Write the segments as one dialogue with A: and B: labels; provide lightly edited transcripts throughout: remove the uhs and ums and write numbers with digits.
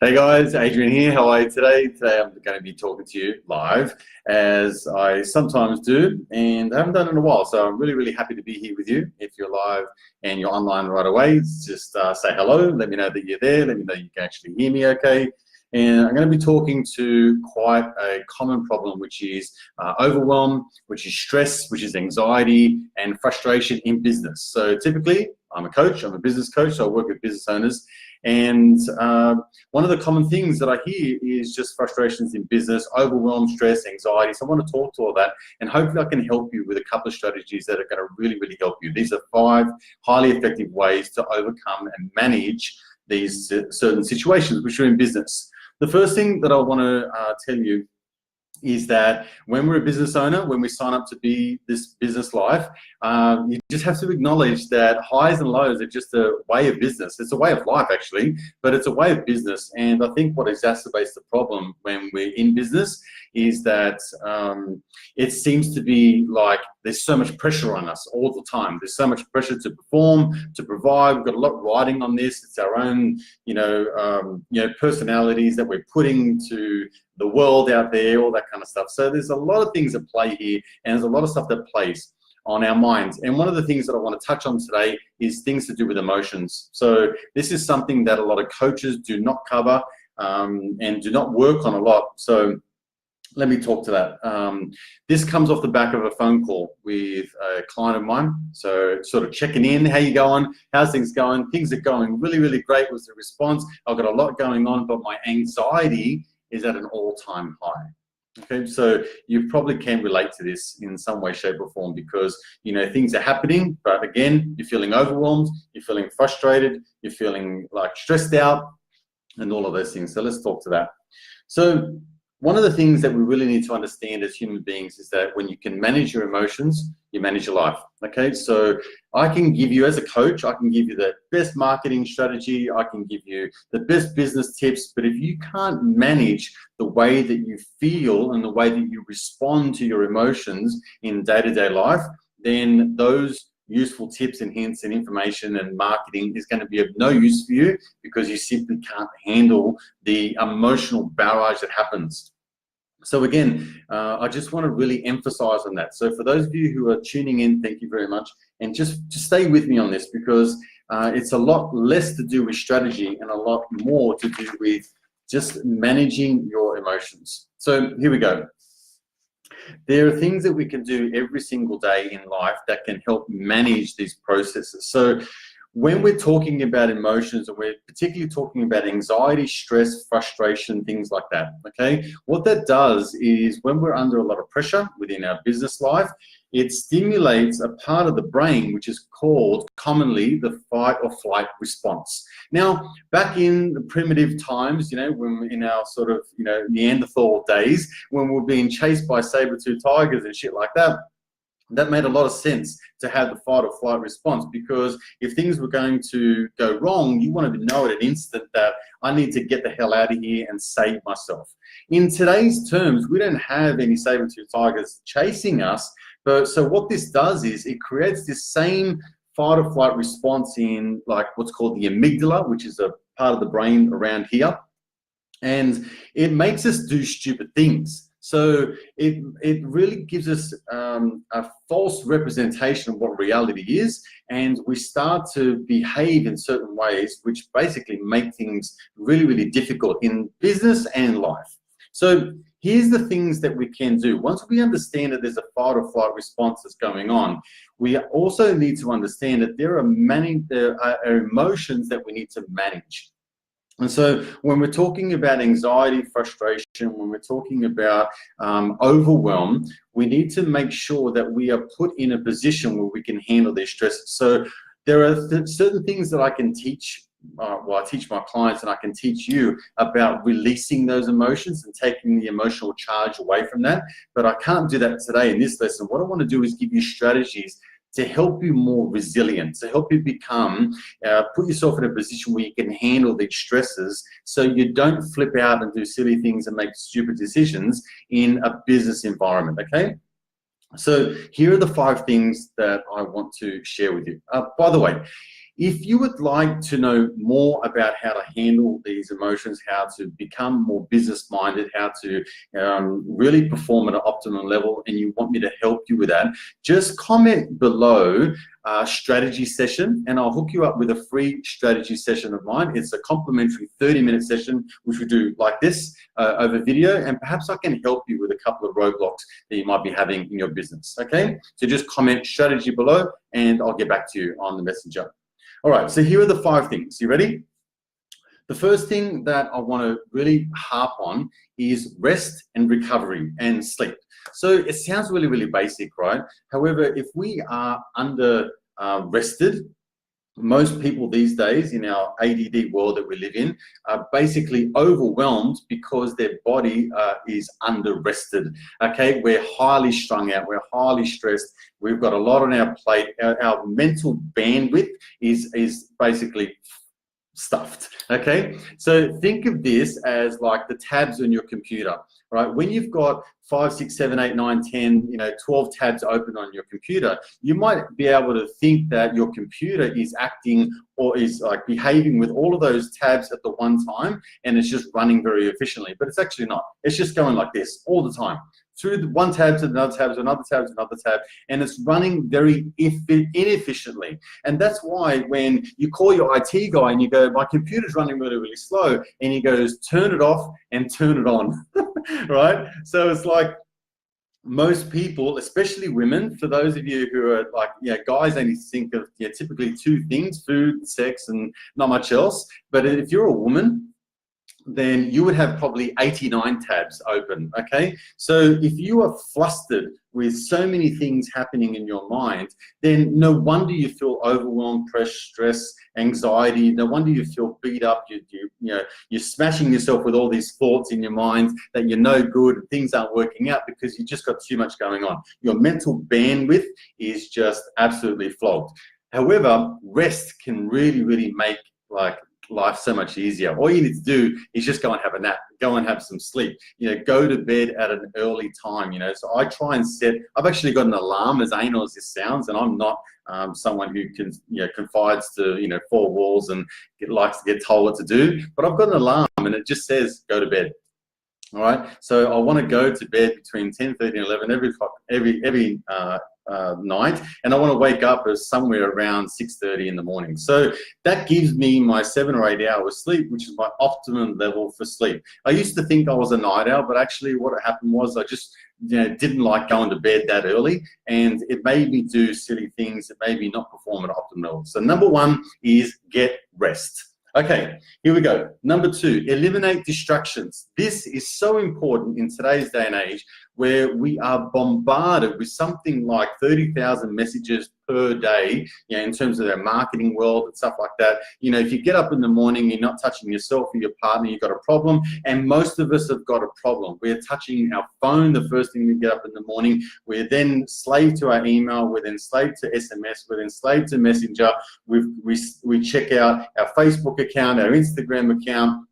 A: Hey guys, Adrian here. How are you today? Today I'm going to be talking to you live, as I sometimes do, and I haven't done it in a while. So I'm really happy to be here with you. If you're live and you're online right away, just say hello. Let me know that you're there. Let me know you can actually hear me okay. And I'm going to be talking to quite a common problem, which is overwhelm, which is stress, which is anxiety and frustration in business. So typically, I'm a coach. I'm a business coach. So I work with business owners. And one of the common things that I hear is just frustrations in business, overwhelm, stress, anxiety. So I want to talk to all that, and hopefully I can help you with a couple of strategies that are going to really help you. These are 5 highly effective ways to overcome and manage these certain situations which are in business. The first thing that I want to tell you is that when we're a business owner, when we sign up to be this business life, you just have to acknowledge that highs and lows are just a way of business. It's a way of life, actually, but it's a way of business. And I think what exacerbates the problem when we're in business is that it seems to be like there's so much pressure on us all the time. There's so much pressure to perform, to provide. We've got a lot riding on this. It's our own, personalities that we're putting to the world out there, all that kind of stuff. So there's a lot of things at play here, and there's a lot of stuff that plays on our minds. And one of the things that I want to touch on today is things to do with emotions. So this is something that a lot of coaches do not cover and do not work on a lot. So let me talk to that. This comes off the back of a phone call with a client of mine. So sort of checking in, how you going? How's things going? Things are going really great was the response. I've got a lot going on, but my anxiety is at an all-time high. Okay, so you probably can relate to this in some way, shape or form, because things are happening, but again, you're feeling overwhelmed, you're feeling frustrated, you're feeling like stressed out and all of those things. So let's talk to that. So one of the things that we really need to understand as human beings is that when you can manage your emotions, you manage your life. Okay, so I can give you, as a coach, I can give you the best marketing strategy, I can give you the best business tips, but if you can't manage the way that you feel and the way that you respond to your emotions in day-to-day life, then those useful tips and hints and information and marketing is going to be of no use for you, because you simply can't handle the emotional barrage that happens. So again, I just want to really emphasize on that. So for those of you who are tuning in, thank you very much. And just stay with me on this, because it's a lot less to do with strategy and a lot more to do with just managing your emotions. So here we go. There are things that we can do every single day in life that can help manage these processes. So when we're talking about emotions, and we're particularly talking about anxiety, stress, frustration, things like that, okay? What that does is, when we're under a lot of pressure within our business life, it stimulates a part of the brain which is called commonly the fight or flight response. Now, back in the primitive times, when in our sort of, Neanderthal days, when we were being chased by saber-toothed tigers and shit like that, that made a lot of sense to have the fight or flight response, because if things were going to go wrong, you wanted to know at an instant that I need to get the hell out of here and save myself. In today's terms, we don't have any saber-toothed tigers chasing us, but so what this does is it creates this same fight or flight response in like what's called the amygdala, which is a part of the brain around here, and it makes us do stupid things. So it really gives us a false representation of what reality is, and we start to behave in certain ways which basically make things really difficult in business and life. So here's the things that we can do. Once we understand that there's a fight or flight response that's going on, we also need to understand that there are emotions that we need to manage. And so when we're talking about anxiety, frustration, when we're talking about overwhelm, we need to make sure that we are put in a position where we can handle these stresses. So there are certain things that I can teach, I teach my clients, and I can teach you about releasing those emotions and taking the emotional charge away from that. But I can't do that today in this lesson. What I want to do is give you strategies to help you more resilient, to help you become, put yourself in a position where you can handle these stresses, so you don't flip out and do silly things and make stupid decisions in a business environment, okay? So here are the 5 things that I want to share with you. By the way, If you would like to know more about how to handle these emotions, how to become more business-minded, how to really perform at an optimum level, and you want me to help you with that, just comment below strategy session, and I'll hook you up with a free strategy session of mine. It's a complimentary 30-minute session, which we do like this over video, and perhaps I can help you with a couple of roadblocks that you might be having in your business, okay? So just comment strategy below, and I'll get back to you on the messenger. All right, so here are the 5 things. You ready? The first thing that I want to really harp on is rest and recovery and sleep. So it sounds really, really basic, right? However, if we are under rested, most people these days in our ADD world that we live in are basically overwhelmed because their body is under rested. Okay, we're highly strung out, we're highly stressed, we've got a lot on our plate, our mental bandwidth is basically stuffed. Okay, so think of this as like the tabs on your computer, right? When you've got 5, 6, 7, 8, 9, 10, 12 tabs open on your computer, you might be able to think that your computer is acting or is like behaving with all of those tabs at the one time, and it's just running very efficiently, but it's actually not. It's just going like this all the time, through the one tab to another tab to another tab to another tab, and it's running very inefficiently. And that's why when you call your IT guy and you go, my computer's running really, really slow, and he goes, turn it off and turn it on, right? So it's like most people, especially women, for those of you who are like, guys only think of typically 2 things, food, sex, and not much else. But if you're a woman, then you would have probably 89 tabs open, okay? So if you are flustered with so many things happening in your mind, then no wonder you feel overwhelmed, pressure, stress, anxiety. No wonder you feel beat up. You're smashing yourself with all these thoughts in your mind that you're no good and things aren't working out because you just got too much going on. Your mental bandwidth is just absolutely flogged. However, rest can really, really make life so much easier. All you need to do is just go and have a nap, go and have some sleep, go to bed at an early time, So I try and I've actually got an alarm, as anal as this sounds, and I'm not someone who can, confides to, 4 walls and likes to get told what to do, but I've got an alarm and it just says, go to bed. All right. So I want to go to bed between 10:30 and 11 every night, and I want to wake up as somewhere around 6:30 in the morning. So that gives me my 7 or 8 hours sleep, which is my optimum level for sleep. I used to think I was a night owl, but actually what happened was I just didn't like going to bed that early, and it made me do silly things that made me not perform at optimum level. So number 1 is get rest. Okay, here we go. Number 2, eliminate distractions. This is so important in today's day and age where we are bombarded with something like 30,000 messages per day, in terms of their marketing world and stuff like that. If you get up in the morning, you're not touching yourself or your partner, you've got a problem. And most of us have got a problem. We're touching our phone the first thing we get up in the morning. We're then slave to our email. We're then slave to SMS. We're then slave to Messenger. We check out our Facebook account, our Instagram account.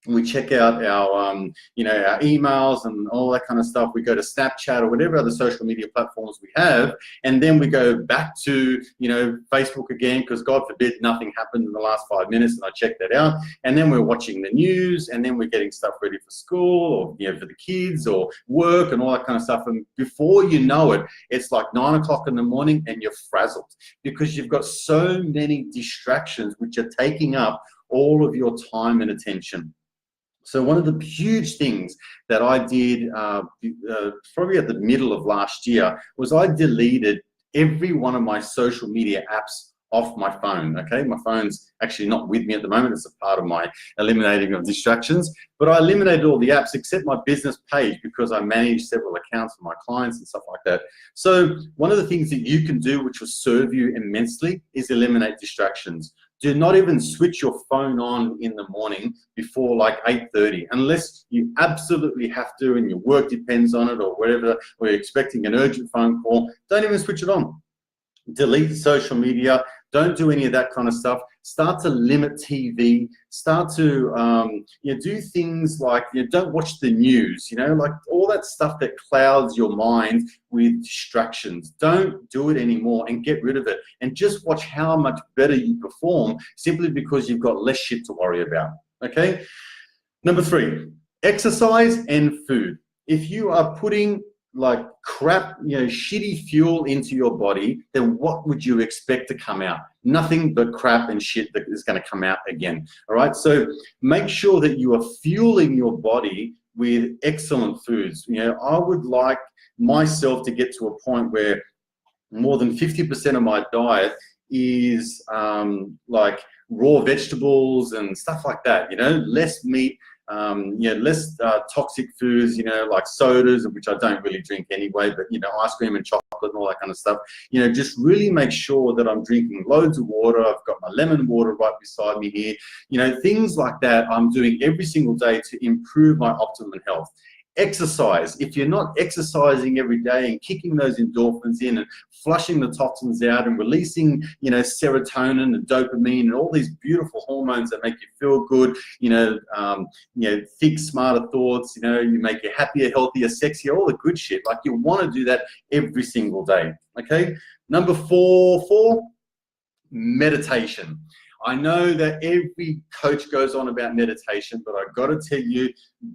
A: We check out our, our emails and all that kind of stuff. We go to Snapchat or whatever other social media platforms we have, and then we go back to, Facebook again, because God forbid nothing happened in the last 5 minutes, and I check that out. And then we're watching the news, and then we're getting stuff ready for school or for the kids or work and all that kind of stuff. And before you know it, it's like 9 o'clock in the morning, and you're frazzled because you've got so many distractions which are taking up all of your time and attention. So one of the huge things that I did probably at the middle of last year was I deleted every one of my social media apps off my phone. Okay, my phone's actually not with me at the moment. It's a part of my eliminating of distractions, but I eliminated all the apps except my business page because I manage several accounts for my clients and stuff like that. So one of the things that you can do which will serve you immensely is eliminate distractions. Do not even switch your phone on in the morning before like 8:30, unless you absolutely have to and your work depends on it or whatever, or you're expecting an urgent phone call. Don't even switch it on. Delete social media. Don't do any of that kind of stuff. start to limit TV, start to do things like, don't watch the news, like all that stuff that clouds your mind with distractions. Don't do it anymore and get rid of it, and just watch how much better you perform simply because you've got less shit to worry about. Okay. Number 3, exercise and food. If you are putting like crap, shitty fuel into your body, then what would you expect to come out? Nothing but crap and shit that is going to come out again. All right. So make sure that you are fueling your body with excellent foods. I would like myself to get to a point where more than 50% of my diet is like raw vegetables and stuff like that, less meat, less toxic foods, like sodas, which I don't really drink anyway, but, ice cream and chocolate and all that kind of stuff. Just really make sure that I'm drinking loads of water. I've got my lemon water right beside me here. Things like that I'm doing every single day to improve my optimum health. Exercise. If you're not exercising every day and kicking those endorphins in and flushing the toxins out and releasing, serotonin and dopamine and all these beautiful hormones that make you feel good, think smarter thoughts, you make you happier, healthier, sexier, all the good shit. Like, you want to do that every single day. Okay. Number 4, meditation. I know that every coach goes on about meditation, but I've got to tell you,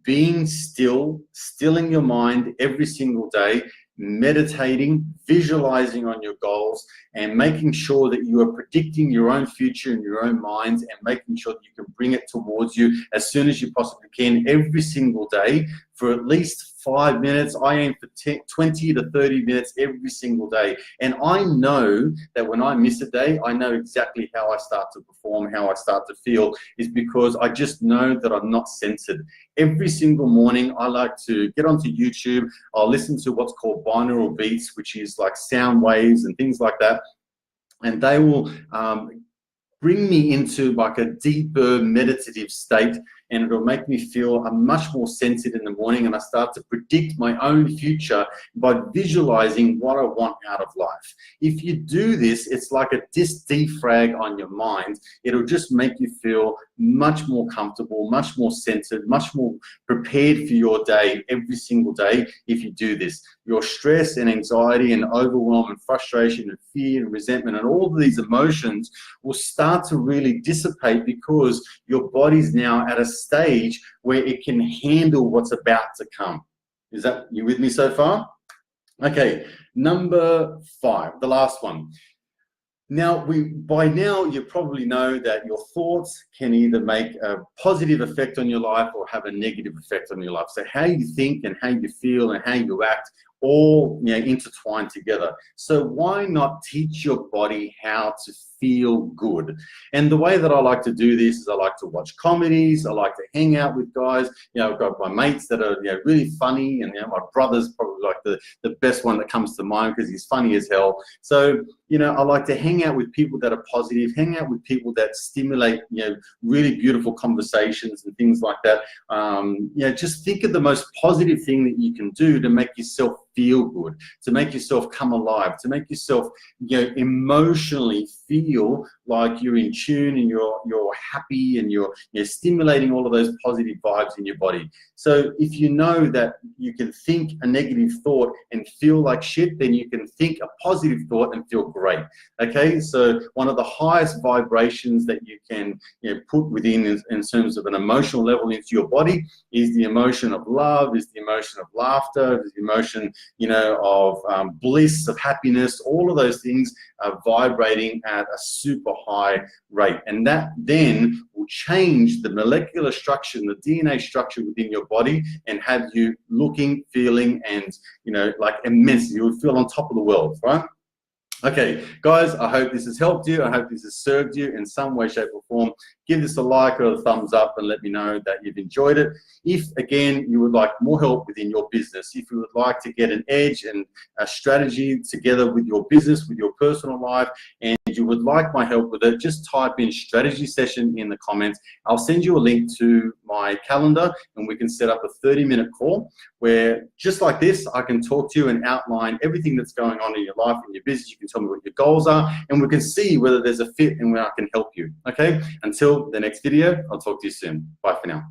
A: being stilling your mind every single day, meditating, visualizing on your goals, and making sure that you are predicting your own future in your own minds, and making sure that you can bring it towards you as soon as you possibly can every single day for at least 5 minutes. I aim for 20 to 30 minutes every single day. And I know that when I miss a day, I know exactly how I start to perform, how I start to feel, is because I just know that I'm not centered. Every single morning, I like to get onto YouTube. I'll listen to what's called binaural beats, which is like sound waves and things like that. And they will bring me into like a deeper meditative state, and it'll make me feel much more centered in the morning, and I start to predict my own future by visualizing what I want out of life. If you do this, it's like a disc defrag on your mind. It'll just make you feel much more comfortable, much more centered, much more prepared for your day every single day if you do this. Your stress and anxiety and overwhelm and frustration and fear and resentment and all of these emotions will start to really dissipate, because your body's now at a stage where it can handle what's about to come. Is that, you with me so far? Okay, number 5, the last one. Now, by now you probably know that your thoughts can either make a positive effect on your life or have a negative effect on your life. So how you think and how you feel and how you act all intertwined together. So why not teach your body how to feel good? And the way that I like to do this is I like to watch comedies. I like to hang out with guys. I've got my mates that are really funny, and my brother's probably like the best one that comes to mind because he's funny as hell. So I like to hang out with people that are positive, hang out with people that stimulate really beautiful conversations and things like that. Just think of the most positive thing that you can do to make yourself feel good, to make yourself come alive, to make yourself emotionally feel like you're in tune and you're happy and you're stimulating all of those positive vibes in your body. So if you know that you can think a negative thought and feel like shit, then you can think a positive thought and feel great. Okay, so one of the highest vibrations that you can put within in terms of an emotional level into your body is the emotion of love, is the emotion of laughter, is the emotion of bliss, of happiness. All of those things are vibrating at a super high rate, and that then will change the molecular structure and the DNA structure within your body, and have you looking, feeling, and like immense. You will feel on top of the world, right? Okay, guys, I hope this has helped you. I hope this has served you in some way, shape, or form. Give this a like or a thumbs up and let me know that you've enjoyed it. If, again, you would like more help within your business, if you would like to get an edge and a strategy together with your business, with your personal life, and you would like my help with it, just type in strategy session in the comments. I'll send you a link to my calendar and we can set up a 30-minute call where, just like this, I can talk to you and outline everything that's going on in your life and your business. You can tell me what your goals are and we can see whether there's a fit and where I can help you. Okay, until the next video, I'll talk to you soon. Bye for now.